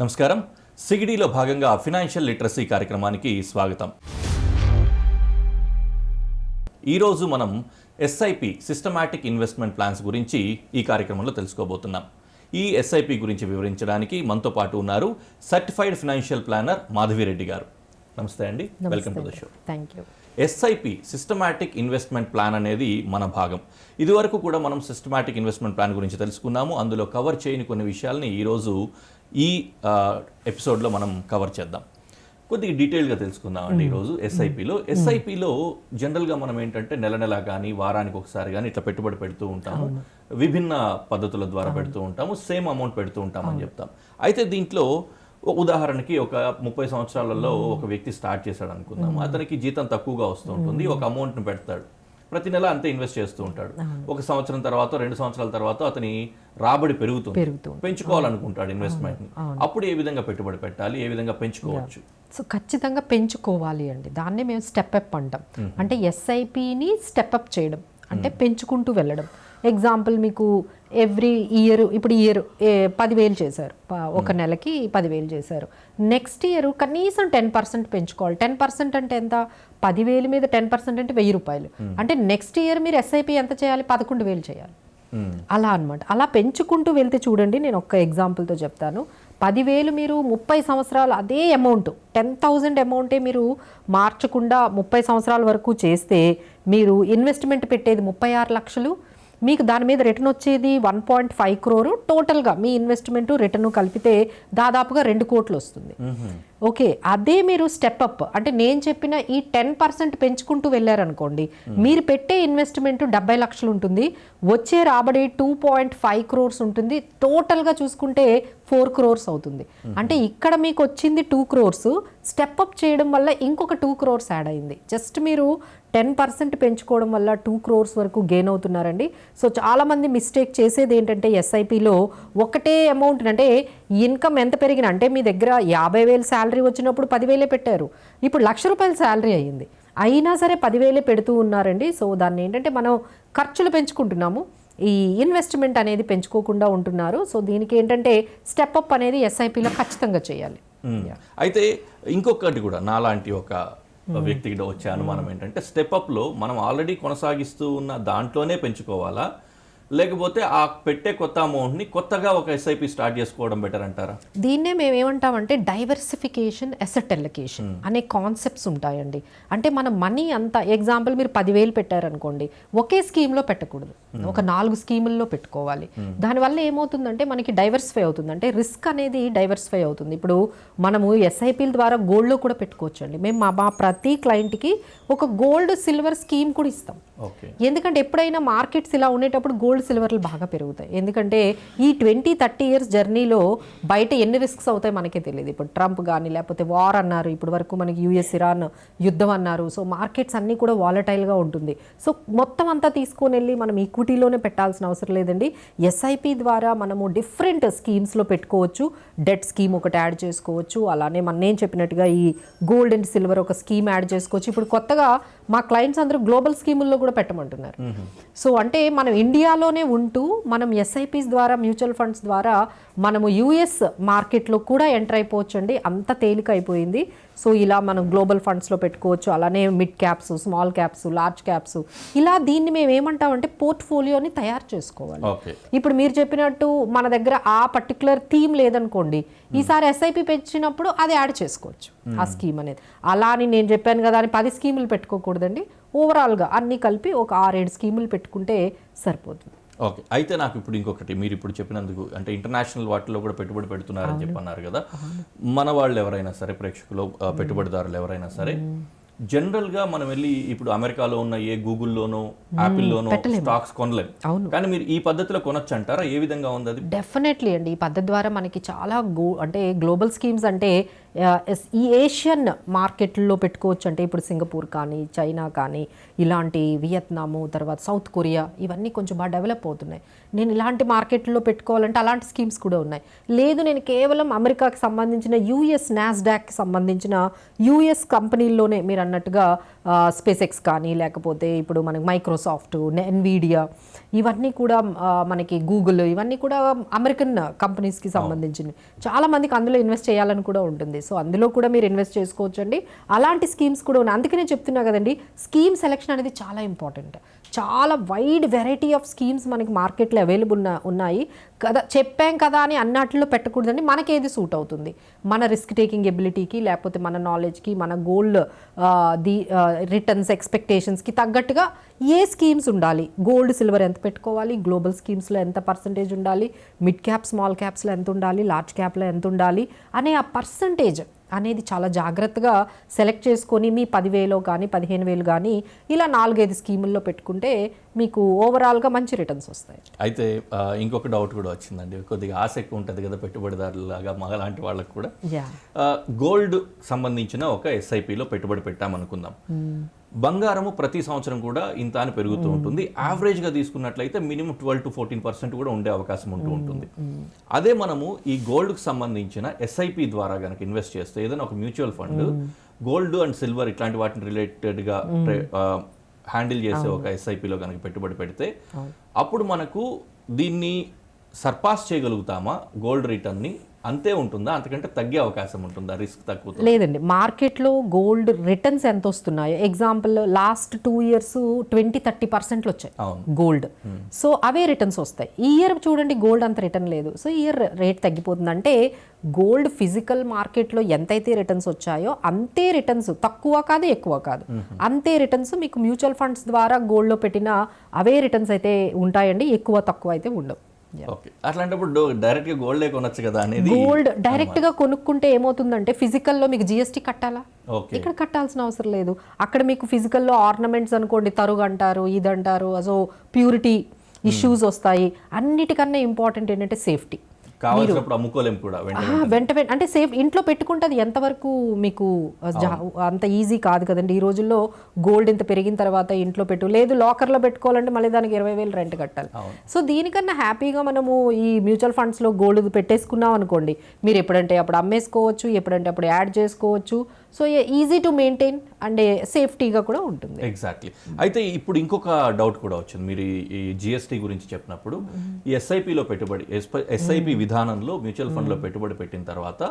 నమస్కారం. సిగిడిలో భాగంగా financial literacy కార్యక్రమానికి స్వాగతం. ఈరోజు మనం ఎస్ఐపి సిస్టమాటిక్ ఇన్వెస్ట్మెంట్ ప్లాన్స్ గురించి ఈ కార్యక్రమంలో తెలుసుకోబోతున్నాం. ఈ ఎస్ఐపి గురించి వివరించడానికి మనతో పాటు ఉన్నారు సర్టిఫైడ్ ఫినాన్షియల్ ప్లానర్ మాధవిరెడ్డి గారు. నమస్తే అండి, welcome to the show. Thank you. SIP systematic investment plan అనేది మన భాగం. ఇదివరకు కూడా మనం సిస్టమాటిక్ ఇన్వెస్ట్మెంట్ ప్లాన్ గురించి తెలుసుకున్నాము. అందులో కవర్ చేయని కొన్ని విషయాల్ని ఈరోజు ఈ ఎపిసోడ్లో మనం కవర్ చేద్దాం. కొద్దిగా డీటెయిల్గా తెలుసుకుందామండి ఈరోజు. ఎస్ఐపిలో జనరల్గా మనం ఏంటంటే నెల కానీ వారానికి ఒకసారి కానీ ఇట్లా పెట్టుబడి పెడుతూ ఉంటాము. విభిన్న పద్ధతుల ద్వారా పెడుతూ ఉంటాము, సేమ్ అమౌంట్ పెడుతూ ఉంటామని చెప్తాం. అయితే దీంట్లో ఉదాహరణకి ఒక 30 సంవత్సరాలలో ఒక వ్యక్తి స్టార్ట్ చేశాడు అనుకుందాం. అతనికి జీతం తక్కువగా వస్తూ ఉంటుంది, ఒక అమౌంట్ని పెడతాడు, ప్రతి నెల అంతే ఇన్వెస్ట్ చేస్తూ ఉంటాడు. ఒక సంవత్సరం తర్వాత 2 సంవత్సరాల తర్వాత అతని రాబడి పెరుగుతుంది, పెంచుకోవాలనుకుంటాడు ఇన్వెస్ట్మెంట్ని. అప్పుడు ఏ విధంగా పెట్టుబడి పెట్టాలి, ఏ విధంగా పెంచుకోవచ్చు? సో ఖచ్చితంగా పెంచుకోవాలి అండి. దాన్నే మేము స్టెప్ అప్ అంటాం. అంటే ఎస్ఐపిని స్టెప్ అప్ చేయడం అంటే పెంచుకుంటూ వెళ్ళడం. ఎగ్జాంపుల్ మీకు ఎవ్రీ ఇయర్, ఇప్పుడు ఇయర్ 10,000 చేశారు, ఒక నెలకి 10,000 చేశారు. నెక్స్ట్ ఇయర్ కనీసం 10% పెంచుకోవాలి. 10% అంటే ఎంత? 10,000 మీద 10% అంటే 1,000 రూపాయలు. అంటే నెక్స్ట్ ఇయర్ మీరు ఎస్ఐపి ఎంత చేయాలి? 11,000 చేయాలి. అలా అనమాట. అలా పెంచుకుంటూ వెళ్తే చూడండి, నేను ఒక్క ఎగ్జాంపుల్తో చెప్తాను. 10,000 మీరు 30 సంవత్సరాలు అదే అమౌంట్ 10,000 అమౌంటే మీరు మార్చకుండా 30 సంవత్సరాల వరకు చేస్తే మీరు ఇన్వెస్ట్మెంట్ పెట్టేది 36 లక్షలు, మీకు దాని మీద రిటర్న్ వచ్చేది 1.5 crore. టోటల్గా మీ ఇన్వెస్ట్మెంట్ రిటర్న్ కలిపితే దాదాపుగా 2 కోట్లు వస్తుంది. ఓకే, అదే మీరు స్టెప్ అప్ అంటే నేను చెప్పిన ఈ 10% పెంచుకుంటూ వెళ్ళారనుకోండి, మీరు పెట్టే ఇన్వెస్ట్మెంట్ 70 లక్షలు ఉంటుంది, వచ్చే రాబడి 2.5 crores ఉంటుంది, టోటల్గా చూసుకుంటే 4 crores అవుతుంది. అంటే ఇక్కడ మీకు వచ్చింది 2 crores, స్టెప్ అప్ చేయడం వల్ల ఇంకొక 2 crores యాడ్ అయింది. జస్ట్ మీరు 10% పెంచుకోవడం వల్ల 2 crores వరకు గెయిన్ అవుతున్నారండి. సో చాలామంది మిస్టేక్ చేసేది ఏంటంటే ఎస్ఐపిలో ఒకటే అమౌంట్, అంటే ఇన్కమ్ ఎంత పెరిగిన, అంటే మీ దగ్గర 50,000 శాలరీ వచ్చినప్పుడు 10,000 పెట్టారు, ఇప్పుడు 1,00,000 రూపాయల శాలరీ అయ్యింది, అయినా సరే 10,000 పెడుతూ ఉన్నారండి. సో దాన్ని ఏంటంటే మనం ఖర్చులు పెంచుకుంటున్నాము, ఈ ఇన్వెస్ట్మెంట్ అనేది పెంచుకోకుండా ఉంటున్నారు. సో దీనికి ఏంటంటే స్టెప్ అప్ అనేది ఎస్ఐపిలో ఖచ్చితంగా చేయాలి. అయితే ఇంకొకటి కూడా నాలాంటి ఒక వ్యక్తికి వచ్చే అనుమానం ఏంటంటే, స్టెప్ అప్లో మనం ఆల్రెడీ కొనసాగిస్తూ ఉన్న దాంట్లోనే పెంచుకోవాలా, లేకపోతే ఆ పెట్టే కొత్త అమౌంట్ని కొత్తగా ఒక ఎస్ఐపి స్టార్ట్ చేసుకోవడం బెటర్ అంటారా? దీన్నే మేము ఏమంటామంటే డైవర్సిఫికేషన్, అసెట్ అలొకేషన్ అనే కాన్సెప్ట్స్ ఉంటాయండి. అంటే మన మనీ అంతా, ఎగ్జాంపుల్ మీరు 10,000 పెట్టారనుకోండి, ఒకే స్కీమ్లో పెట్టకూడదు, ఒక 4 స్కీముల్లో పెట్టుకోవాలి. దానివల్ల ఏమవుతుందంటే మనకి డైవర్సిఫై అవుతుంది, అంటే రిస్క్ అనేది డైవర్సిఫై అవుతుంది. ఇప్పుడు మనము ఎస్ఐపిల ద్వారా గోల్డ్లో కూడా పెట్టుకోవచ్చు అండి. మేము మా ప్రతి క్లయింట్కి ఒక గోల్డ్ సిల్వర్ స్కీమ్ కూడా ఇస్తాం. ఎందుకంటే ఎప్పుడైనా మార్కెట్స్ ఇలా ఉండేటప్పుడు గోల్డ్ సిల్వర్లు బాగా పెరుగుతాయి. ఎందుకంటే ఈ 20-30 ఇయర్స్ జర్నీలో బయట ఎన్ని రిస్క్స్ అవుతాయి మనకే తెలియదు. ఇప్పుడు ట్రంప్ కానీ, లేకపోతే వార్ అన్నారు, ఇప్పుడు వరకు మనకి US-ఇరాన్ యుద్ధం అన్నారు. సో మార్కెట్స్ అన్నీ కూడా వాలటైల్గా ఉంటుంది. సో మొత్తం అంతా తీసుకొని వెళ్ళి మనం ఈక్విటీలోనే పెట్టాల్సిన అవసరం లేదండి. ఎస్ఐపి ద్వారా మనము డిఫరెంట్ స్కీమ్స్లో పెట్టుకోవచ్చు. డెట్ స్కీమ్ ఒకటి యాడ్ చేసుకోవచ్చు, అలానే నేను చెప్పినట్టుగా ఈ గోల్డ్ అండ్ సిల్వర్ ఒక స్కీమ్ యాడ్ చేసుకోవచ్చు. ఇప్పుడు కొత్తగా మా క్లయింట్స్ అందరూ గ్లోబల్ స్కీముల్లో కూడా పెట్టమంటున్నారు. సో అంటే మనం ఇండియాలోనే ఉంటూ మనం ఎస్ఐపిస్ ద్వారా, మ్యూచువల్ ఫండ్స్ ద్వారా మనము US మార్కెట్లో కూడా ఎంటర్ అయిపోవచ్చు అండి. అంత తేలిక అయిపోయింది. సో ఇలా మనం గ్లోబల్ ఫండ్స్లో పెట్టుకోవచ్చు, అలానే mid caps, small caps, large caps, ఇలా దీన్ని మేము ఏమంటామంటే పోర్ట్ఫోలియోని తయారు చేసుకోవాలి. ఇప్పుడు మీరు చెప్పినట్టు మన దగ్గర ఆ పర్టికులర్ థీమ్ లేదనుకోండి, ఈసారి ఎస్ఐపి పెంచినప్పుడు అది యాడ్ చేసుకోవచ్చు ఆ స్కీమ్ అనేది. అలా అని నేను చెప్పాను కదా అని 10 స్కీములు పెట్టుకోకూడదండి. ఓవరాల్గా అన్నీ కలిపి ఒక 6-7 స్కీములు పెట్టుకుంటే సరిపోతుంది. ఓకే, అయితే నాకు ఇప్పుడు ఇంకొకటి, మీరు ఇప్పుడు చెప్పినందుకు అంటే ఇంటర్నేషనల్ వాటిలో కూడా పెట్టుబడి పెడుతున్నారని చెప్పన్నారు కదా, మన వాళ్ళు ఎవరైనా సరే, ప్రేక్షకులు పెట్టుబడిదారులు ఎవరైనా సరే, జనరల్గా మనం వెళ్ళి ఇప్పుడు అమెరికాలో ఉన్న ఏ గూగుల్లోనో యాపిల్లోనో స్టాక్స్ కొనలేము, కానీ మీరు ఈ పద్ధతిలో కొనొచ్చు అంటారా? ఏ విధంగా ఉంది అది? డెఫినెట్లీ అండి. ఈ పద్ధతి ద్వారా మనకి చాలా అంటే గ్లోబల్ స్కీమ్స్ అంటే ఈ ఏషియన్ మార్కెట్లో పెట్టుకోవచ్చు. అంటే ఇప్పుడు సింగపూర్ కానీ, చైనా కానీ, ఇలాంటి వియత్నాము, తర్వాత సౌత్ కొరియా, ఇవన్నీ కొంచెం బాగా డెవలప్ అవుతున్నాయి. నేను ఇలాంటి మార్కెట్లో పెట్టుకోవాలంటే అలాంటి స్కీమ్స్ కూడా ఉన్నాయి. లేదు నేను కేవలం అమెరికాకి సంబంధించిన US NASDAQకి సంబంధించిన US కంపెనీల్లోనే మీరు అన్నట్టుగా స్పేస్ ఎక్స్ కానీ లేకపోతే ఇప్పుడు మనకి మైక్రోసాఫ్ట్, ఎన్విడియా, ఇవన్నీ కూడా మనకి గూగుల్, ఇవన్నీ కూడా అమెరికన్ కంపెనీస్కి సంబంధించినవి. చాలా మందికి అందులో ఇన్వెస్ట్ చేయాలని కూడా ఉంటుంది. సో అందులో కూడా మీరు ఇన్వెస్ట్ చేసుకోవచ్చండి. అలాంటి స్కీమ్స్ కూడా ఉన్నాయి. అందుకనే చెప్తున్నా కదండి, స్కీమ్ సెలెక్షన్ అనేది చాలా ఇంపార్టెంట్. చాలా వైడ్ వెరైటీ ఆఫ్ స్కీమ్స్ మనకి మార్కెట్లో అవైలబుల్ ఉన్నాయి కదా. చెప్పాం కదా అని అన్నట్లో పెట్టకూడదండి. మనకి ఏది సూట్ అవుతుంది, మన రిస్క్ టేకింగ్ ఎబిలిటీకి, లేకపోతే మన నాలెడ్జ్కి, మన గోల్డ్ రిటర్న్స్ ఎక్స్పెక్టేషన్స్కి తగ్గట్టుగా ఏ స్కీమ్స్ ఉండాలి, గోల్డ్ సిల్వర్ ఎంత పెట్టుకోవాలి, గ్లోబల్ స్కీమ్స్లో ఎంత పర్సంటేజ్ ఉండాలి, మిడ్ క్యాప్ స్మాల్ క్యాప్స్లో ఎంత ఉండాలి, లార్జ్ క్యాప్లో ఎంత ఉండాలి అనే ఆ పర్సంటేజ్ అనేది చాలా జాగ్రత్తగా సెలెక్ట్ చేసుకొని మీ 10,000 కానీ 15,000 కానీ ఇలా 4-5 స్కీముల్లో పెట్టుకుంటే మీకు ఓవరాల్గా మంచి రిటర్న్స్ వస్తాయి. అయితే ఇంకొక డౌట్ కూడా వచ్చిందండి. కొద్దిగా ఆశ ఎక్కువ ఉంటుంది కదా పెట్టుబడిదారులాగా మగలాంటి వాళ్ళకు కూడా. గోల్డ్ సంబంధించిన ఒక ఎస్ఐపిలో పెట్టుబడి పెట్టామనుకుందాం. బంగారము ప్రతి సంవత్సరం కూడా ఇంత అని పెరుగుతూ ఉంటుంది. యావరేజ్గా తీసుకున్నట్లయితే మినిమం 12-14% కూడా ఉండే అవకాశం ఉంటూ ఉంటుంది. అదే మనము ఈ గోల్డ్కి సంబంధించిన ఎస్ఐపి ద్వారా కనుక ఇన్వెస్ట్ చేస్తే, ఏదైనా ఒక mutual fund gold and silver ఇట్లాంటి వాటిని రిలేటెడ్గా హ్యాండిల్ చేసే ఒక ఎస్ఐపిలో కనుక పెట్టుబడి పెడితే అప్పుడు మనకు దీన్ని సర్పాస్ చేయగలుగుతామా? గోల్డ్ రిటర్న్ని అంతే ఉంటుందా, అంతకంటే తగ్గే అవకాశం ఉంటుందా? రిస్క్ తక్కువ లేదండి. మార్కెట్లో గోల్డ్ రిటర్న్స్ ఎంత వస్తున్నాయో, ఎగ్జాంపుల్ లాస్ట్ 2 years 20-30% వచ్చాయి గోల్డ్. సో అవే రిటర్న్స్ వస్తాయి. ఈ ఇయర్ చూడండి గోల్డ్ అంత రిటర్న్ లేదు. సో ఈ ఇయర్ రేట్ తగ్గిపోతుంది. అంటే గోల్డ్ ఫిజికల్ మార్కెట్లో ఎంతైతే రిటర్న్స్ వచ్చాయో అంతే రిటర్న్స్, తక్కువ కాదు ఎక్కువ కాదు, అంతే రిటర్న్స్ మీకు మ్యూచువల్ ఫండ్స్ ద్వారా గోల్డ్లో పెట్టిన అవే రిటర్న్స్ అయితే ఉంటాయండి. ఎక్కువ తక్కువ అయితే ఉండవు. అట్లాంటప్పుడు డైరెక్ట్ గా గోల్డ్ కొనొచ్చు కదా అనేది. గోల్డ్ డైరెక్ట్ గా కొనుక్కుంటే ఏమవుతుందంటే ఫిజికల్లో మీకు జిఎస్టీ కట్టాలా, ఇక్కడ కట్టాల్సిన అవసరం లేదు. అక్కడ మీకు ఫిజికల్లో ఆర్నమెంట్స్ అనుకోండి, తరుగు అంటారు, ఇది అంటారు, సో ప్యూరిటీ ఇష్యూస్ వస్తాయి. అన్నిటికన్నా ఇంపార్టెంట్ ఏంటంటే సేఫ్టీ. కావాల్సినప్పుడు అమ్ముకోలేము కూడా వెంట అంటే సేఫ్ ఇంట్లో పెట్టుకుంటే అది ఎంతవరకు మీకు అంత ఈజీ కాదు కదండి. ఈ రోజుల్లో గోల్డ్ ఇంత పెరిగిన తర్వాత ఇంట్లో లేదు లాకర్లో పెట్టుకోవాలంటే మళ్ళీ దానికి 20,000 రెంట్ కట్టాలి. సో దీనికన్నా హ్యాపీగా మనము ఈ మ్యూచువల్ ఫండ్స్లో గోల్డ్ పెట్టేసుకున్నాం అనుకోండి, మీరు ఎప్పుడంటే అప్పుడు అమ్మేసుకోవచ్చు, ఎప్పుడంటే అప్పుడు యాడ్ చేసుకోవచ్చు. So easy to maintain and సేఫ్టీగా కూడా ఉంటుంది. ఎగ్జాక్ట్లీ. అయితే ఇప్పుడు ఇంకొక డౌట్ కూడా వచ్చింది. మీరు ఈ జిఎస్టీ గురించి చెప్పినప్పుడు ఈ ఎస్ఐపిలో పెట్టుబడి, ఎస్ఐపి విధానంలో మ్యూచువల్ ఫండ్లో పెట్టుబడి పెట్టిన తర్వాత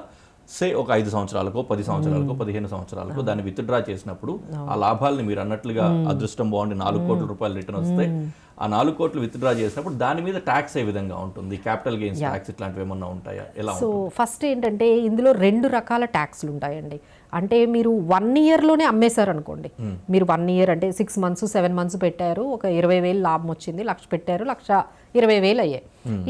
ఒక 5 సంవత్సరాలకో 10 సంవత్సరాలకో 15 సంవత్సరాలకో దాన్ని విత్డ్రా చేసినప్పుడు ఆ లాభాలని మీరు అన్నట్లుగా అదృష్టం బాగుండి 4 కోట్ల రూపాయలు రిటర్న్ వస్తే ఆ 4 కోట్లు విత్డ్రా చేసినప్పుడు దాని మీద ట్యాక్స్ ఏ విధంగా ఉంటుంది? క్యాపిటల్ గెయిన్స్ ట్యాక్స్ ఇట్లాంటివి ఏమన్నా ఉంటాయా? ఎలా? సో ఫస్ట్ ఏంటంటే ఇందులో 2 రకాల ట్యాక్స్లు ఉంటాయండి. అంటే మీరు 1 yearలోనే అమ్మేశారు అనుకోండి, మీరు 1 year అంటే 6 months 7 months పెట్టారు, ఒక 20,000 లాభం వచ్చింది, 1,00,000 పెట్టారు, 1,20,000 అయ్యాయి.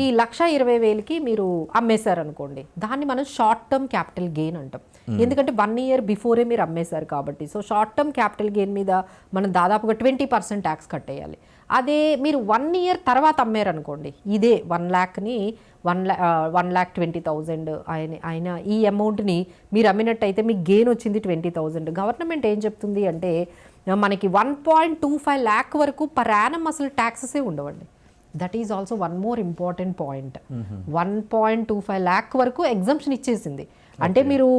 ఈ 1,20,000కి మీరు అమ్మేశారు అనుకోండి, దాన్ని మనం షార్ట్ టర్మ్ క్యాపిటల్ గెయిన్ అంటాం. ఎందుకంటే 1 year బిఫోరే మీరు అమ్మేశారు కాబట్టి. So short term capital gain మీద మనం దాదాపుగా 20% ట్యాక్స్ కట్టేయాలి. అదే మీరు 1 year తర్వాత అమ్మారనుకోండి, ఇదే 1,00,000ని 1,20,000 ఆయన ఈ అమౌంట్ని మీరు అమ్మినట్టయితే మీకు గెయిన్ వచ్చింది 20,000. గవర్నమెంట్ ఏం చెప్తుంది అంటే మనకి 1.25 lakh వరకు పర్ యానం అసలు ట్యాక్సెసే ఉండవండి. That is also one more important point. 1.25 lakh వరకు ఎగ్జంప్షన్ ఇచ్చేసింది. అంటే మీరు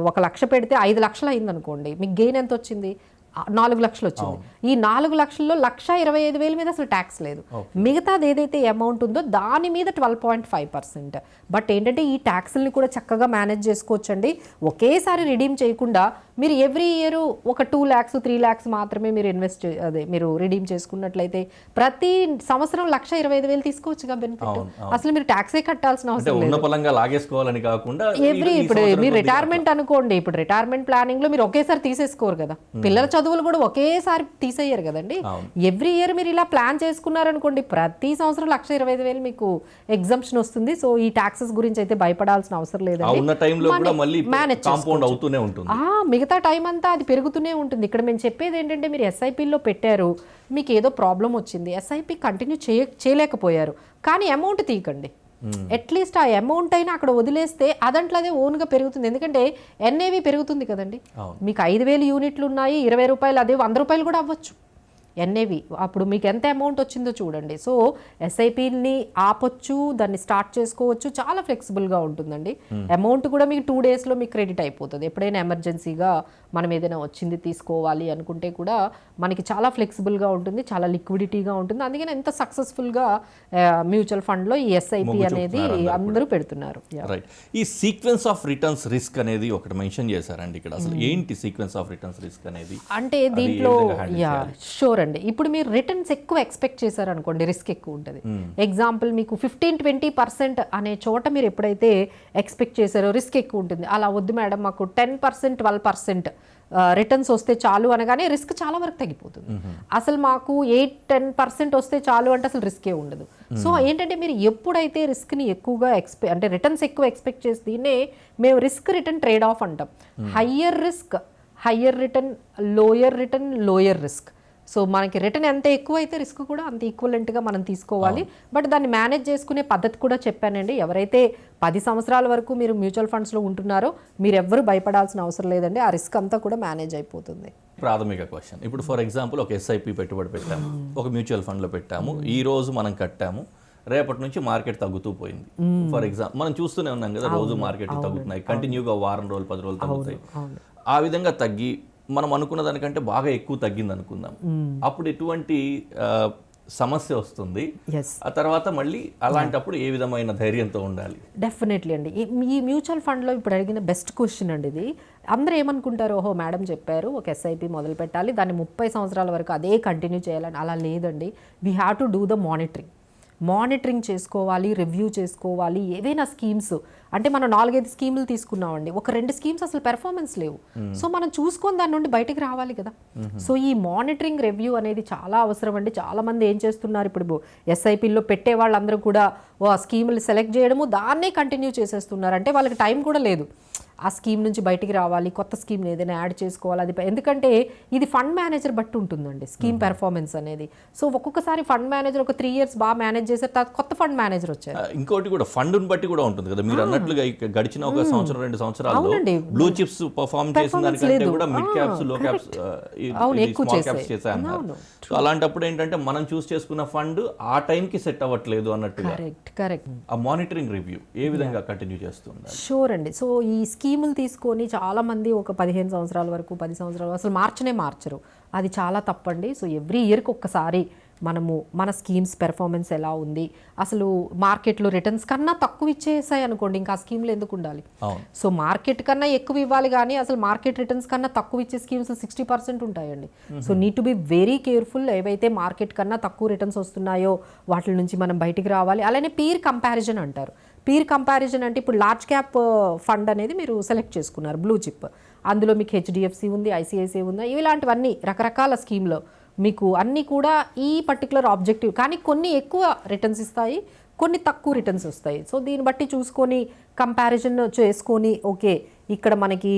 1,00,000 పెడితే 5 లక్షలు అయింది అనుకోండి, మీకు గెయిన్ ఎంత వచ్చింది? 4 లక్షలు వచ్చింది. ఈ 4 లక్షల్లో 1,25,000 మీద అసలు ట్యాక్స్ లేదు. మిగతాది ఏదైతే అమౌంట్ ఉందో దాని మీద 12.5%. బట్ ఏంటంటే ఈ ట్యాక్స్ని కూడా చక్కగా మేనేజ్ చేసుకోవచ్చండి. ఒకేసారి రిడీమ్ చేయకుండా మీరు ఎవ్రీ ఇయర్ ఒక 2 lakhs 3 lakhs మాత్రమే మీరు మీరు రిడీమ్ చేసుకున్నట్లయితే ప్రతి సంవత్సరం 1,25,000 తీసుకోవచ్చుగా బెనిఫిట్. అసలు మీరు ట్యాక్సే కట్టాల్సిన అవసరం లేదు. లాగేసుకోవాలని కాకుండా ఇప్పుడు మీరు రిటైర్మెంట్ అనుకోండి, ఇప్పుడు రిటైర్మెంట్ ప్లానింగ్ లో మీరు ఒకేసారి తీసేసుకోరు కదా, పిల్లల చదువులు కూడా ఒకేసారి తీసేయరు కదండి. ఎవ్రీ ఇయర్ మీరు ఇలా ప్లాన్ చేసుకున్నారనుకోండి, ప్రతి సంవత్సరం 1,25,000 మీకు ఎగ్జంప్షన్ వస్తుంది. సో ఈ ట్యాక్సెస్ గురించి అయితే భయపడాల్సిన అవసరం లేదండి. మిగతా టైం అంతా అది పెరుగుతూనే ఉంటుంది. ఇక్కడ మేము చెప్పేది ఏంటంటే మీరు ఎస్ఐపిలో పెట్టారు, మీకు ఏదో ప్రాబ్లం వచ్చింది, ఎస్ఐపి కంటిన్యూ చేయలేకపోయారు, కానీ అమౌంట్ తీయకండి. అట్లీస్ట్ ఆ అమౌంట్ అయినా అక్కడ వదిలేస్తే అదంట్లో అదే ఓన్గా పెరుగుతుంది. ఎందుకంటే ఎన్ఏవి పెరుగుతుంది కదండి. మీకు 5,000 యూనిట్లు ఉన్నాయి, 20 రూపాయలు, అదే 100 రూపాయలు కూడా అవ్వచ్చు. ఎన్ఏవి అప్పుడు మీకు ఎంత అమౌంట్ వచ్చిందో చూడండి. సో ఎస్ఐపిని ఆపొచ్చు, దాన్ని స్టార్ట్ చేసుకోవచ్చు, చాలా ఫ్లెక్సిబుల్గా ఉంటుందండి. అమౌంట్ కూడా మీకు 2 డేస్లో మీకు క్రెడిట్ అయిపోతుంది. ఎప్పుడైనా ఎమర్జెన్సీగా మనం ఏదైనా వచ్చింది తీసుకోవాలి అనుకుంటే కూడా మనకి చాలా ఫ్లెక్సిబుల్గా ఉంటుంది, చాలా లిక్విడిటీగా ఉంటుంది. అందుకని ఎంత సక్సెస్ఫుల్గా మ్యూచువల్ ఫండ్లో ఈ ఎస్ఐపి అనేది అందరూ పెడుతున్నారు. రైట్. ఈ సీక్వెన్స్ ఆఫ్ రిటర్న్స్ రిస్క్ అనేది ఒకటి మెన్షన్ చేశారండి ఇక్కడ. అసలు ఏంటి సీక్వెన్స్ ఆఫ్ రిటర్న్స్ రిస్క్ అనేది? అంటే దీంట్లో షూర్ అండి. ఇప్పుడు మీరు రిటర్న్స్ ఎక్కువ ఎక్స్పెక్ట్ చేశారనుకోండి, రిస్క్ ఎక్కువ ఉంటుంది. ఎగ్జాంపుల్ మీకు 15-20% అనే చోట మీరు ఎప్పుడైతే ఎక్స్పెక్ట్ చేశారో రిస్క్ ఎక్కువ ఉంటుంది. అలా వద్దు మేడం, మాకు 10%, 12% రిటర్న్స్ వస్తే చాలు అనగానే రిస్క్ చాలా వరకు తగ్గిపోతుంది. అసలు మాకు 8-10% వస్తే చాలు అంటే అసలు రిస్కే ఉండదు. సో ఏంటంటే మీరు ఎప్పుడైతే రిస్క్ని ఎక్కువగా అంటే రిటర్న్స్ ఎక్కువ ఎక్స్పెక్ట్ చేసి దీన్నే మేము రిస్క్ రిటర్న్ ట్రేడ్ ఆఫ్ అంటాం. Higher risk higher return, lower risk. So మనకి రిటర్న్ ఎంత ఎక్కువ అయితే రిస్క్ కూడా అంత ఈక్వలెంట్గా మనం తీసుకోవాలి. బట్ దాన్ని మేనేజ్ చేసుకునే పద్ధతి కూడా చెప్పానండి. ఎవరైతే 10 సంవత్సరాల వరకు మీరు మ్యూచువల్ ఫండ్స్లో ఉంటున్నారో మీరు ఎవ్వరూ భయపడాల్సిన అవసరం లేదండి. ఆ రిస్క్ అంతా కూడా మేనేజ్ అయిపోతుంది. ప్రాథమిక క్వశ్చన్, ఇప్పుడు ఫర్ ఎగ్జాంపుల్ ఒక ఎస్ఐపి పెట్టుబడి పెట్టాము, ఒక మ్యూచువల్ ఫండ్లో పెట్టాము, ఈ రోజు మనం కట్టాము, రేపటి నుంచి మార్కెట్ తగ్గుతూ పోయింది. ఫర్ ఎగ్జాంపుల్ మనం చూస్తూనే ఉన్నాం కదా, రోజు మార్కెట్ తగ్గుతున్నాయి, కంటిన్యూగా వారం రోజులు 10 రోజులు తగ్గుతాయి. ఆ విధంగా తగ్గి మనం అనుకున్న దానికంటే బాగా ఎక్కువ తగ్గింది అనుకుందాం, అప్పుడు ఎటువంటి సమస్య వస్తుంది? ఆ తర్వాత మళ్ళీ అలాంటప్పుడు ఏ విధమైన ధైర్యంతో ఉండాలి? డెఫినెట్లీ అండి. ఈ మ్యూచువల్ ఫండ్లో ఇప్పుడు అడిగిన బెస్ట్ క్వశ్చన్ అండి ఇది. అందరూ ఏమనుకుంటారు, ఓహో మేడం చెప్పారు ఒక ఎస్ఐపి మొదలు పెట్టాలి, దాన్ని 30 సంవత్సరాల వరకు అదే కంటిన్యూ చేయాలని. అలా లేదండి. We have to do the monitoring చేసుకోవాలి, రివ్యూ చేసుకోవాలి. ఏవైనా స్కీమ్స్ అంటే మనం 4-5 స్కీములు తీసుకున్నామండి, ఒక 2 స్కీమ్స్ అసలు పెర్ఫార్మెన్స్ లేవు. సో మనం చూసుకొని దాని నుండి బయటకు రావాలి కదా. సో ఈ మానిటరింగ్ రివ్యూ అనేది చాలా అవసరం అండి. చాలామంది ఏం చేస్తున్నారు, ఇప్పుడు ఎస్ఐపిలో పెట్టే వాళ్ళందరూ కూడా ఆ స్కీములు సెలెక్ట్ చేయడము, దాన్నే కంటిన్యూ చేసేస్తున్నారు. అంటే వాళ్ళకి టైం కూడా లేదు ఆ స్కీమ్ నుంచి బయటికి రావాలి, కొత్త స్కీమ్ని ఏదైనా యాడ్ చేసుకోవాలి. అది ఎందుకంటే ఇది ఫండ్ మేనేజర్ బట్టి ఉంటుందండి స్కీమ్ పెర్ఫార్మెన్స్ అనేది. సో ఒక్కొక్కసారి ఫండ్ మేనేజర్ ఒక 3 years బాగా మేనేజ్ చేశారు, తర్వాత కొత్త ఫండ్ మేనేజర్ వచ్చారు. ఇంకోటి కూడా ఫండ్ని బట్టి కూడా ఉంటుంది కదా. మీరు అన్నట్లుగా గడిచిన ఒక సంవత్సరం 2 సంవత్సరాల్లో బ్లూ చిప్స్ పర్ఫార్మ్ చేసిన దానికంటే కూడా మిడ్ క్యాప్స్, లో క్యాప్స్, స్మాల్ క్యాప్స్ చేశారు. సో అలాంటప్పుడు ఏంటంటే మనం చూస్ చేసుకున్న ఫండ్ ఆ టైంకి సెట్ అవ్వట్లేదు అన్నట్టుగా. కరెక్ట్. ఆ మానిటరింగ్ రివ్యూ ఏ విధంగా కంటిన్యూ చేస్తుంది? షూర్ అండి. సో ఈ స్కీములు తీసుకొని చాలామంది ఒక 15 సంవత్సరాల వరకు, 10 సంవత్సరాలు అసలు మార్చరు. అది చాలా తప్పండి. సో ఎవ్రీ ఇయర్కి ఒక్కసారి మనము మన స్కీమ్స్ పెర్ఫార్మెన్స్ ఎలా ఉంది, అసలు మార్కెట్లో రిటర్న్స్ కన్నా తక్కువ ఇచ్చేసాయి అనుకోండి, ఇంకా ఆ స్కీమ్లు ఎందుకు ఉండాలి? సో మార్కెట్ కన్నా ఎక్కువ ఇవ్వాలి, కానీ అసలు మార్కెట్ రిటర్న్స్ కన్నా తక్కువ ఇచ్చే స్కీమ్స్ 60% ఉంటాయండి. So need to be very careful. ఏవైతే మార్కెట్ కన్నా తక్కువ రిటర్న్స్ వస్తున్నాయో వాటి నుంచి మనం బయటికి రావాలి. అలానే పీర్ కంపారిజన్ అంటారు. పీర్ కంపారిజన్ అంటే ఇప్పుడు లార్జ్ క్యాప్ ఫండ్ అనేది మీరు సెలెక్ట్ చేసుకున్నారు, బ్లూ చిప్, అందులో మీకు హెచ్డిఎఫ్సి ఉంది, ఐసిఐసిఐ ఉంది, ఇలాంటివన్నీ రకరకాల స్కీమ్లో మీకు అన్నీ కూడా ఈ పర్టికులర్ ఆబ్జెక్టివ్, కానీ కొన్ని ఎక్కువ రిటర్న్స్ ఇస్తాయి, కొన్ని తక్కువ రిటర్న్స్ వస్తాయి. సో దీన్ని బట్టి చూసుకొని కంపారిజన్ చేసుకొని ఓకే ఇక్కడ మనకి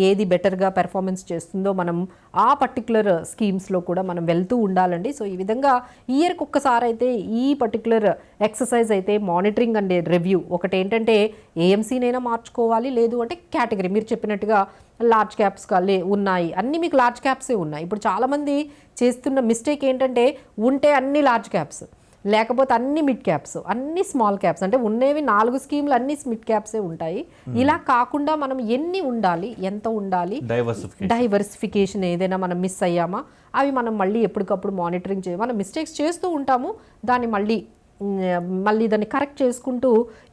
ఏది బెటర్గా పెర్ఫార్మెన్స్ చేస్తుందో మనం ఆ పర్టికులర్ స్కీమ్స్లో కూడా మనం వెళ్తూ ఉండాలండి. సో ఈ విధంగా ఇయర్కి ఒక్కసారి అయితే ఈ పర్టికులర్ ఎక్సర్సైజ్ అయితే మానిటరింగ్ అండ్ రివ్యూ. ఒకటి ఏంటంటే ఏఎంసీనైనా మార్చుకోవాలి, లేదు అంటే కేటగిరీ మీరు చెప్పినట్టుగా లార్జ్ క్యాప్స్ ఉన్నాయి, అన్నీ మీకు లార్జ్ క్యాప్సే ఉన్నాయి. ఇప్పుడు చాలామంది చేస్తున్న మిస్టేక్ ఏంటంటే ఉంటే అన్ని లార్జ్ క్యాప్స్, లేకపోతే అన్ని మిడ్ క్యాప్స్, అన్ని స్మాల్ క్యాప్స్. అంటే ఉన్నవి 4 స్కీమ్లు అన్ని మిడ్ క్యాప్సే ఉంటాయి. ఇలా కాకుండా మనం ఎన్ని ఉండాలి, ఎంత ఉండాలి, డైవర్సిఫికేషన్ ఏదైనా మనం మిస్ అయ్యామా అవి మనం మళ్ళీ ఎప్పటికప్పుడు మానిటరింగ్ చేయాలి. మనం మిస్టేక్స్ చేస్తూ ఉంటాము, దాన్ని మళ్ళీ దాన్ని కరెక్ట్ చేసుకుంటూ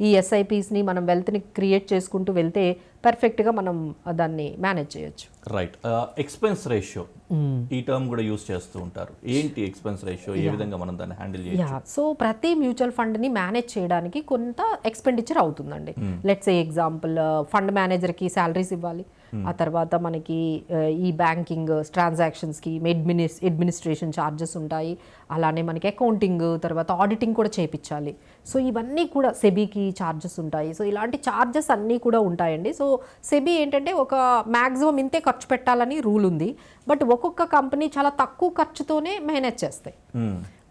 ఈ ఎస్ఐపిస్ని మనం వెల్త్ని క్రియేట్ చేసుకుంటూ వెళ్తే పర్ఫెక్ట్గా మనం దాన్ని మేనేజ్ చేయొచ్చు. రైట్. ఎక్స్పెన్స్ రేషియో ఈ టర్మ్ కూడా యూస్ చేస్తూ ఉంటారు. ఏంటి ఎక్స్పెన్స్ రేషియో, ఏ విధంగా మనం దాన్ని హ్యాండిల్ చేయొచ్చు? సో ప్రతి మ్యూచువల్ ఫండ్ని మేనేజ్ చేయడానికి కొంత ఎక్స్పెండిచర్ అవుతుందండి. లెట్స్ ఏ ఎగ్జాంపుల్, ఫండ్ మేనేజర్కి శాలరీస్ ఇవ్వాలి, ఆ తర్వాత మనకి ఈ బ్యాంకింగ్ ట్రాన్సాక్షన్స్కి అడ్మినిస్ట్రేషన్ ఛార్జెస్ ఉంటాయి, అలానే మనకి అకౌంటింగ్, తర్వాత ఆడిటింగ్ కూడా చేయించాలి. సో ఇవన్నీ కూడా సెబీకి ఛార్జెస్ ఉంటాయి. సో ఇలాంటి ఛార్జెస్ అన్నీ కూడా ఉంటాయండి. సో సెబీ ఏంటంటే ఒక మ్యాక్సిమం ఇంతే ఖర్చు పెట్టాలని రూల్ ఉంది. బట్ ఒక్కొక్క కంపెనీ చాలా తక్కువ ఖర్చుతోనే మేనేజ్ చేస్తాయి.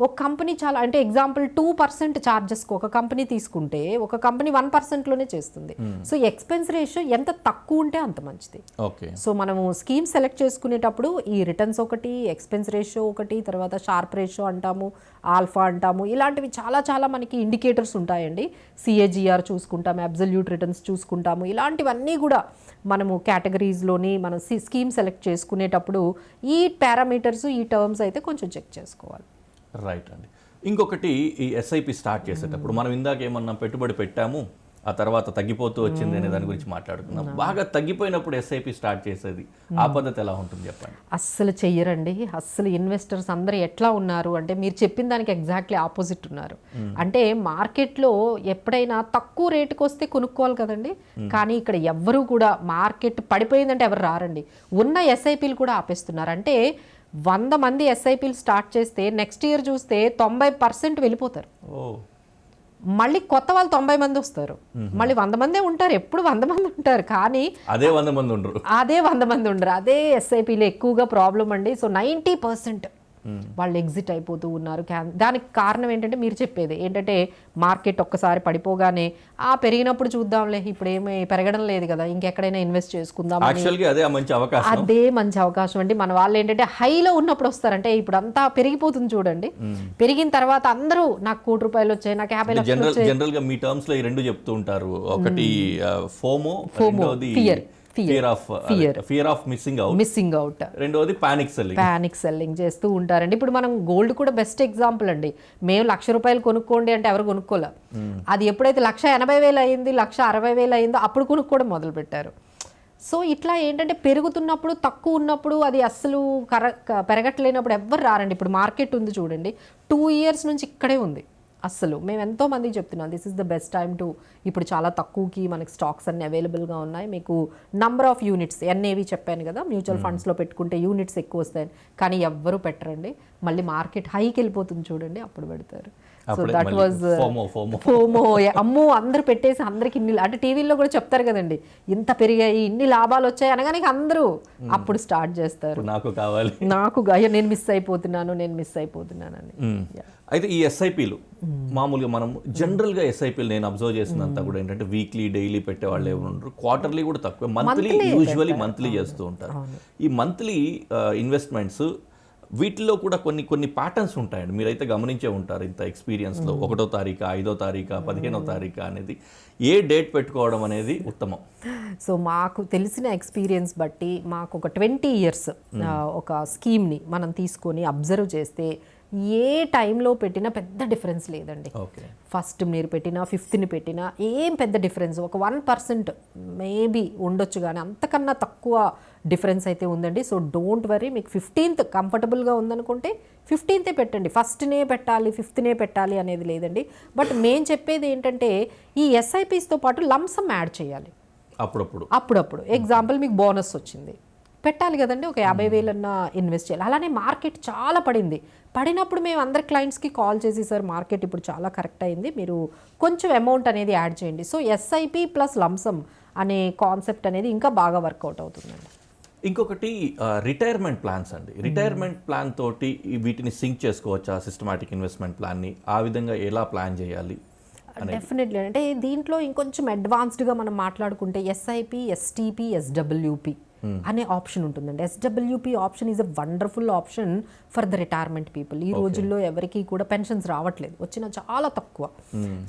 ఒక కంపెనీ చాలా అంటే ఎగ్జాంపుల్ 2% ఛార్జెస్కి ఒక కంపెనీ తీసుకుంటే ఒక కంపెనీ 1%లోనే చేస్తుంది. సో ఎక్స్పెన్స్ రేషియో ఎంత తక్కువ ఉంటే అంత మంచిది. ఓకే. సో మనము స్కీమ్ సెలెక్ట్ చేసుకునేటప్పుడు ఈ రిటర్న్స్ ఒకటి, ఎక్స్పెన్స్ రేషియో ఒకటి, తర్వాత షార్ప్ రేషియో అంటాము, ఆల్ఫా అంటాము, ఇలాంటివి చాలా చాలా మనకి ఇండికేటర్స్ ఉంటాయండి. CAGR చూసుకుంటాము, అబ్సల్యూట్ రిటర్న్స్ చూసుకుంటాము. ఇలాంటివన్నీ కూడా మనము కేటగిరీస్లోని మనం స్కీమ్ సెలెక్ట్ చేసుకునేటప్పుడు ఈ పారామీటర్స్, ఈ టర్మ్స్ అయితే కొంచెం చెక్ చేసుకోవాలి. రైట్ అండి. ఇంకొకటి ఈ ఎస్ఐపి స్టార్ట్ చేసేటప్పుడు మనం ఇందాక ఏమన్నా పెట్టుబడి పెట్టాము, ఆ తర్వాత తగ్గిపోతూ వచ్చింది అనే దాని గురించి మాట్లాడుకున్నాం. బాగా తగ్గిపోయినప్పుడు ఎస్ఐపి స్టార్ట్ చేసేది ఆ పద్ధతి ఎలా ఉంటుంది చెప్పండి. అస్సలు చెయ్యరండి. అస్సలు ఇన్వెస్టర్స్ అందరూ ఎట్లా ఉన్నారు అంటే మీరు చెప్పిన దానికి ఎగ్జాక్ట్లీ ఆపోజిట్ ఉన్నారు. అంటే మార్కెట్లో ఎప్పుడైనా తక్కువ రేటుకి వస్తే కొనుక్కోవాలి కదండి. కానీ ఇక్కడ ఎవ్వరూ కూడా మార్కెట్ పడిపోయిందంటే ఎవరు రారండి. ఉన్న ఎస్ఐపీలు కూడా ఆపేస్తున్నారు. అంటే 100 మంది ఎస్ఐపీలు స్టార్ట్ చేస్తే నెక్స్ట్ ఇయర్ చూస్తే 90% వెళ్ళిపోతారు. మళ్ళీ కొత్త వాళ్ళు 90 మంది వస్తారు. మళ్ళీ 100 మందే ఉంటారు, ఎప్పుడు 100 మంది ఉంటారు. కానీ అదే 100 మంది ఉండరు. అదే ఎస్ఐపీలు ఎక్కువగా ప్రాబ్లం అండి. సో 90% వాళ్ళు ఎగ్జిట్ అయిపోతూ ఉన్నారు. దానికి కారణం ఏంటంటే మీరు చెప్పేది ఏంటంటే మార్కెట్ ఒక్కసారి పడిపోగానే పెరిగినప్పుడు చూద్దాంలే, ఇప్పుడు ఏమీ పెరగడం లేదు కదా, ఇంకెక్కడైనా ఇన్వెస్ట్ చేసుకుందాం, అదే మంచి అవకాశం అండి. మన వాళ్ళు ఏంటంటే హైలో ఉన్నప్పుడు వస్తారంటే ఇప్పుడు అంతా పెరిగిపోతుంది చూడండి. పెరిగిన తర్వాత అందరూ నాకు ₹1,00,00,000 వచ్చాయి, నాకు 50 లక్షలు వచ్చాయి. జనరల్ గా మీ టర్మ్స్ లో ఈ రెండు చెప్తూ ఉంటారు. ఒకటి FOMO, fear of missing out, రెండోది పానిక్ సెల్లింగ్ చేస్తూ ఉంటారండి. ఇప్పుడు మనం గోల్డ్ కూడా బెస్ట్ ఎగ్జాంపుల్ అండి. మేము ₹1,00,000 కొనుక్కోండి అంటే ఎవరు కొనుక్కోలే. అది ఎప్పుడైతే 1,80,000 అయింది, 1,60,000 అయిందో అప్పుడు కొనుక్కోవడం మొదలు పెట్టారు. సో ఇట్లా ఏంటంటే పెరుగుతున్నప్పుడు తక్కువ ఉన్నప్పుడు అది అస్సలు పెరగట్లేనప్పుడు ఎవ్వరు రారండి. ఇప్పుడు మార్కెట్ ఉంది చూడండి, 2 years నుంచి ఇక్కడే ఉంది. అస్సలు మేము ఎంతో మందికి చెప్తున్నాం this is the best time to, ఇప్పుడు చాలా తక్కువకి మనకి స్టాక్స్ అన్ని అవైలబుల్గా ఉన్నాయి, మీకు నంబర్ ఆఫ్ యూనిట్స్ NAV చెప్పాను కదా, మ్యూచువల్ ఫండ్స్లో పెట్టుకుంటే యూనిట్స్ ఎక్కువ వస్తాయి. కానీ ఎవ్వరూ పెట్టరండి. మళ్ళీ మార్కెట్ హైకి వెళ్ళిపోతుంది చూడండి, అప్పుడు పెడతారు. So that was FOMO. అమ్మో అందరూ పెట్టేసి అందరికి ఇన్ని, అంటే టీవీలో కూడా చెప్తారు కదండి, ఇంత పెరిగాయి, ఇన్ని లాభాలు వచ్చాయి అనగానే అందరూ అప్పుడు స్టార్ట్ చేస్తారు, నాకు అయ్యో నేను మిస్ అయిపోతున్నాను అని. అయితే ఈ ఎస్ఐపీలు మామూలుగా మనం జనరల్గా ఎస్ఐపీలు నేను అబ్జర్వ్ చేసినంత కూడా ఏంటంటే వీక్లీ, డైలీ పెట్టే వాళ్ళు ఎవరు ఉండరు, క్వార్టర్లీ కూడా తక్కువ, యూజువల్లీ మంత్లీ చేస్తూ ఉంటారు. ఈ మంత్లీ ఇన్వెస్ట్మెంట్స్ వీటిలో కూడా కొన్ని ప్యాటర్న్స్ ఉంటాయండి, మీరైతే గమనించే ఉంటారు ఇంత ఎక్స్పీరియన్స్లో. 1వ తారీఖు, 5వ తారీఖు, 15వ తారీఖు అనేది ఏ డేట్ పెట్టుకోవడం అనేది ఉత్తమం? సో మాకు తెలిసిన ఎక్స్పీరియన్స్ బట్టి మాకు ఒక 20 years ఒక స్కీమ్ని మనం తీసుకొని అబ్జర్వ్ చేస్తే ఏ టైంలో పెట్టినా పెద్ద డిఫరెన్స్ లేదండి. ఫస్ట్ మీరు పెట్టినా, 5th పెట్టినా ఏం పెద్ద డిఫరెన్స్, ఒక 1% మేబీ ఉండొచ్చు, కానీ అంతకన్నా తక్కువ డిఫరెన్స్ అయితే ఉందండి. సో డోంట్ వరీ, మీకు 15th కంఫర్టబుల్గా ఉందనుకుంటే 15th పెట్టండి, ఫస్ట్నే పెట్టాలి, 5th పెట్టాలి అనేది లేదండి. బట్ మేము చెప్పేది ఏంటంటే ఈ ఎస్ఐపీస్తో పాటు లంసమ్ యాడ్ చేయాలి అప్పుడప్పుడు. ఎగ్జాంపుల్ మీకు బోనస్ వచ్చింది, పెట్టాలి కదండి, ఒక 50,000 అన్నా ఇన్వెస్ట్ చేయాలి. అలానే మార్కెట్ చాలా పడినప్పుడు మేము అందరి క్లయింట్స్కి కాల్ చేసి, సార్ మార్కెట్ ఇప్పుడు చాలా కరెక్ట్ అయింది, మీరు కొంచెం అమౌంట్ అనేది యాడ్ చేయండి. సో ఎస్ఐపి ప్లస్ లంసమ్ అనే కాన్సెప్ట్ అనేది ఇంకా బాగా వర్కౌట్ అవుతుందండి. ఇంకొకటి రిటైర్మెంట్ ప్లాన్స్ అండి. రిటైర్మెంట్ ప్లాన్ తోటి వీటిని సింక్ చేసుకోవచ్చా సిస్టమాటిక్ ఇన్వెస్ట్మెంట్ ప్లాన్ని? ఆ విధంగా ఎలా ప్లాన్ చేయాలి? డెఫినెట్లీ. అంటే దీంట్లో ఇంకొంచెం అడ్వాన్స్డ్గా మనం మాట్లాడుకుంటే ఎస్ఐపి, STP, SWP అనే ఆప్షన్ ఉంటుందండి. SWP option is a wonderful option for the retirement people. ఈ రోజుల్లో ఎవరికి కూడా పెన్షన్స్ రావట్లేదు, వచ్చిన చాలా తక్కువ.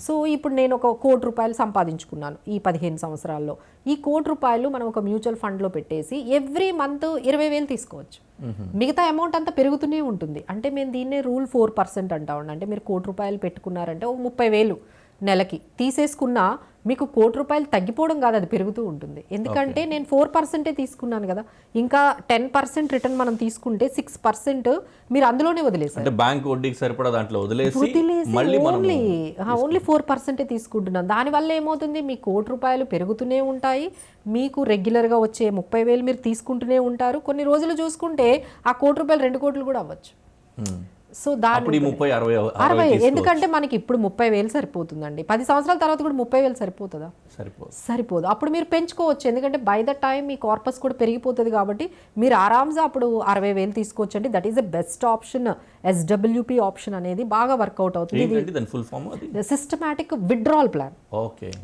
సో ఇప్పుడు నేను ఒక ₹1,00,00,000 సంపాదించుకున్నాను ఈ 15 సంవత్సరాల్లో. ఈ ₹1,00,00,000 మనం ఒక మ్యూచువల్ ఫండ్లో పెట్టేసి ఎవ్రీ మంత్ 20,000 తీసుకోవచ్చు. మిగతా అమౌంట్ అంతా పెరుగుతూనే ఉంటుంది. అంటే మేము దీన్నే రూల్ 4% అంటామండి. అంటే మీరు ₹1,00,00,000 పెట్టుకున్నారంటే ఒక 30,000 నెలకి తీసేసుకున్నా మీకు ₹1,00,00,000 తగ్గిపోవడం కాదు, అది పెరుగుతూ ఉంటుంది. ఎందుకంటే నేను 4% తీసుకున్నాను కదా, ఇంకా 10% రిటర్న్ మనం తీసుకుంటే 6% మీరు అందులోనే వదిలేసారు. బ్యాంక్ వడ్డీకి సరిపడా దాంట్లో వదిలేసి ఓన్లీ 4% తీసుకుంటున్నాను. దానివల్ల ఏమవుతుంది, మీ ₹1,00,00,000 పెరుగుతూనే ఉంటాయి, మీకు రెగ్యులర్గా వచ్చే 30,000 మీరు తీసుకుంటూనే ఉంటారు. కొన్ని రోజులు చూసుకుంటే ఆ ₹1,00,00,000 2 కోట్లు కూడా అవ్వచ్చు. సో దాని అప్పుడు ఈ 30, 60 60 ఎందుకంటే మనకి ఇప్పుడు 30,000 సరిపోతుందండి. 10 సంవత్సరాల తర్వాత కూడా 30,000 సరిపోతుందా? సరిపోదు. అప్పుడు మీరు పెంచుకోవచ్చు, ఎందుకంటే by the time me corpus కూడా పెరిగిపోతుంది కాబట్టి మీరు ఆరామ్గా అప్పుడు 60,000 తీసుకోవచ్చండి. That is the best option. SWP option అనేది బాగా వర్కౌట్ అవుతుంది. ఇది సిస్టమాటిక్ విత్డ్రాల్ ప్లాన్.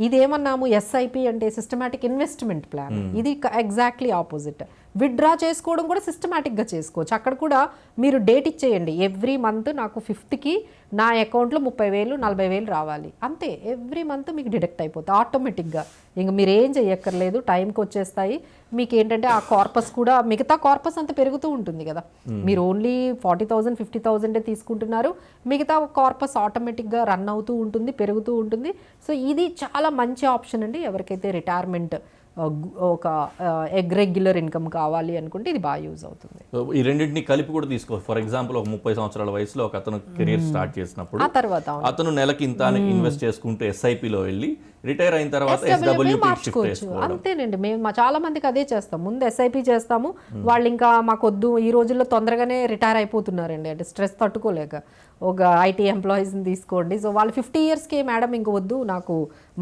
ఇది ఏమన్నాము, SIP అంటే సిస్టమాటిక్ ఇన్వెస్ట్మెంట్ ప్లాన్. ఇది ఎగ్జాక్ట్లీ ఆపోజిట్. విత్డ్రా చేసుకోవడం కూడా సిస్టమాటిక్గా చేసుకోవచ్చు. అక్కడ కూడా మీరు డేట్ ఇచ్చేయండి, ఎవ్రీ మంత్ నాకు 5th నా అకౌంట్లో 30,000 40,000 రావాలి, అంతే. ఎవ్రీ మంత్ మీకు డిడక్ట్ అయిపోతాయి ఆటోమేటిక్గా. ఇంక మీరు ఏం చెయ్యక్కర్లేదు, టైంకి వచ్చేస్తాయి. మీకు ఏంటంటే ఆ కార్పస్ కూడా, మిగతా కార్పస్ అంతా పెరుగుతూ ఉంటుంది కదా. మీరు ఓన్లీ 40,000 50,000 తీసుకుంటున్నారు, మిగతా కార్పస్ ఆటోమేటిక్గా రన్ అవుతూ ఉంటుంది, పెరుగుతూ ఉంటుంది. సో ఇది చాలా మంచి ఆప్షన్ అండి. ఎవరికైతే రిటైర్మెంట్ ఒక రెగ్యులర్ ఇన్కమ్ కావాలి అనుకుంటే ఇది బాగా యూజ్ అవుతుంది. ఈ రెండింటిని కలిపి కూడా తీసుకో. ఫర్ ఎగ్జాంపుల్ ఒక 30 సంవత్సరాల వయసులో ఒక అతను కెరీర్ స్టార్ట్ చేసినప్పుడు ఆ తర్వాత అతను నెలకి ఇంత ఇన్వెస్ట్ చేసుకుంటూ SIPలో వెళ్ళి రిటైర్ అయిన తర్వాత SWP షిఫ్ట్ చేసుకోవడం. అంతేనండి, మేము చాలా మందికి అదే చేస్తాం. ముందు SIP చేస్తాము, వాళ్ళు ఇంకా మాకొద్దు, ఈ రోజుల్లో తొందరగానే రిటైర్ అయిపోతున్నారండి, అంటే స్ట్రెస్ తట్టుకోలేక. ఒక IT ఎంప్లాయీస్ని తీసుకోండి, సో వాళ్ళు 50 ఇయర్స్కి మేడం ఇంక వద్దు, నాకు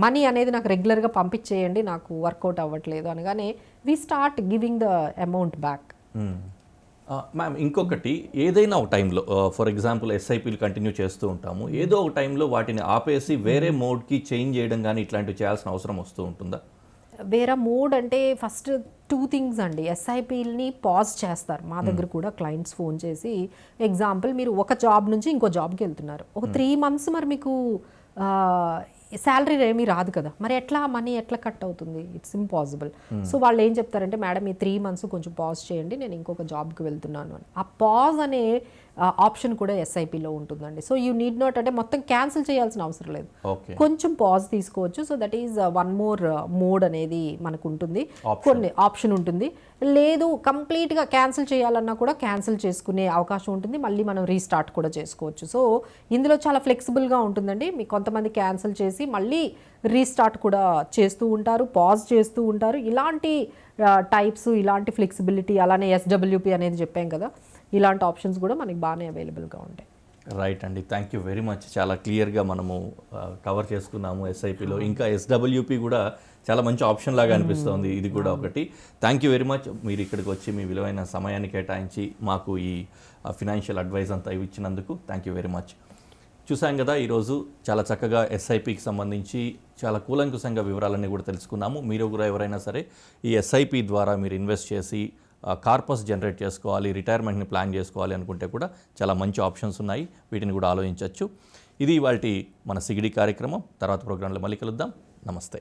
మనీ అనేది నాకు రెగ్యులర్గా పంపించేయండి, నాకు వర్కౌట్ అవ్వట్లేదు అనగానే we start giving the amount back. Ma'am, ఇంకొకటి, ఏదైనా ఒక టైంలో ఫర్ ఎగ్జాంపుల్ SIPలు కంటిన్యూ చేస్తూ ఉంటాము, ఏదో ఒక టైంలో వాటిని ఆపేసి వేరే మోడ్కి చేంజ్ చేయడం కానీ ఇట్లాంటివి చేయాల్సిన అవసరం వస్తూ ఉంటుందా? వేరే మోడ్ అంటే ఫస్ట్ 2 థింగ్స్ అండి. SIPని పాజ్ చేస్తారు. మా దగ్గర కూడా క్లయింట్స్ ఫోన్ చేసి, ఎగ్జాంపుల్ మీరు ఒక జాబ్ నుంచి ఇంకో జాబ్కి వెళ్తున్నారు, ఒక 3 months మరి మీకు శాలరీ ఏమీ రాదు కదా, మరి ఎట్లా మనీ ఎట్లా కట్ అవుతుంది? It's impossible. సో వాళ్ళు ఏం చెప్తారంటే, మేడం ఈ 3 months కొంచెం పాజ్ చేయండి, నేను ఇంకొక జాబ్కి వెళ్తున్నాను అని. ఆ పాజ్ అనే ఆప్షన్ కూడా SIPలో ఉంటుందండి. సో యూ నీడ్ నాట్, అంటే మొత్తం క్యాన్సిల్ చేయాల్సిన అవసరం లేదు, కొంచెం పాజ్ తీసుకోవచ్చు. So that is one more mode అనేది మనకు ఉంటుంది, కొన్ని ఆప్షన్ ఉంటుంది. లేదు కంప్లీట్గా క్యాన్సిల్ చేయాలన్నా కూడా క్యాన్సిల్ చేసుకునే అవకాశం ఉంటుంది, మళ్ళీ మనం రీస్టార్ట్ కూడా చేసుకోవచ్చు. సో ఇందులో చాలా ఫ్లెక్సిబుల్గా ఉంటుందండి. మీకు కొంతమంది క్యాన్సిల్ చేసి మళ్ళీ రీస్టార్ట్ కూడా చేస్తూ ఉంటారు, పాజ్ చేస్తూ ఉంటారు. ఇలాంటి టైప్స్, ఇలాంటి ఫ్లెక్సిబిలిటీ, అలానే SWP అనేది చెప్పాం కదా, ఇలాంటి ఆప్షన్స్ కూడా మనకి బాగానే అవైలబుల్గా ఉంటాయి. రైట్ అండి, థ్యాంక్ యూ వెరీ మచ్. చాలా క్లియర్గా మనము కవర్ చేసుకున్నాము SIPలో. ఇంకా SWP కూడా చాలా మంచి ఆప్షన్ లాగా అనిపిస్తుంది, ఇది కూడా ఒకటి. Thank you very much. మీరు ఇక్కడికి వచ్చి మీ విలువైన సమయాన్ని కేటాయించి మాకు ఈ ఫినాన్షియల్ అడ్వైస్ అంతా ఇచ్చినందుకు థ్యాంక్ యూ వెరీ మచ్. చూసాం కదా, ఈరోజు చాలా చక్కగా SIPకి సంబంధించి చాలా కూలంకుషంగా వివరాలన్నీ కూడా తెలుసుకున్నాము. మీరు కూడా ఎవరైనా సరే ఈ SIP ద్వారా మీరు ఇన్వెస్ట్ చేసి కార్పస్ జనరేట్ చేసుకోవాలి, రిటైర్మెంట్ని ప్లాన్ చేసుకోవాలి అనుకుంటే కూడా చాలా మంచి ఆప్షన్స్ ఉన్నాయి, వీటిని కూడా ఆలోచించవచ్చు. ఇది ఇవాల్టి మన సిగిడి కార్యక్రమం. తర్వాత ప్రోగ్రాంలో మళ్ళీ కలుద్దాం. నమస్తే.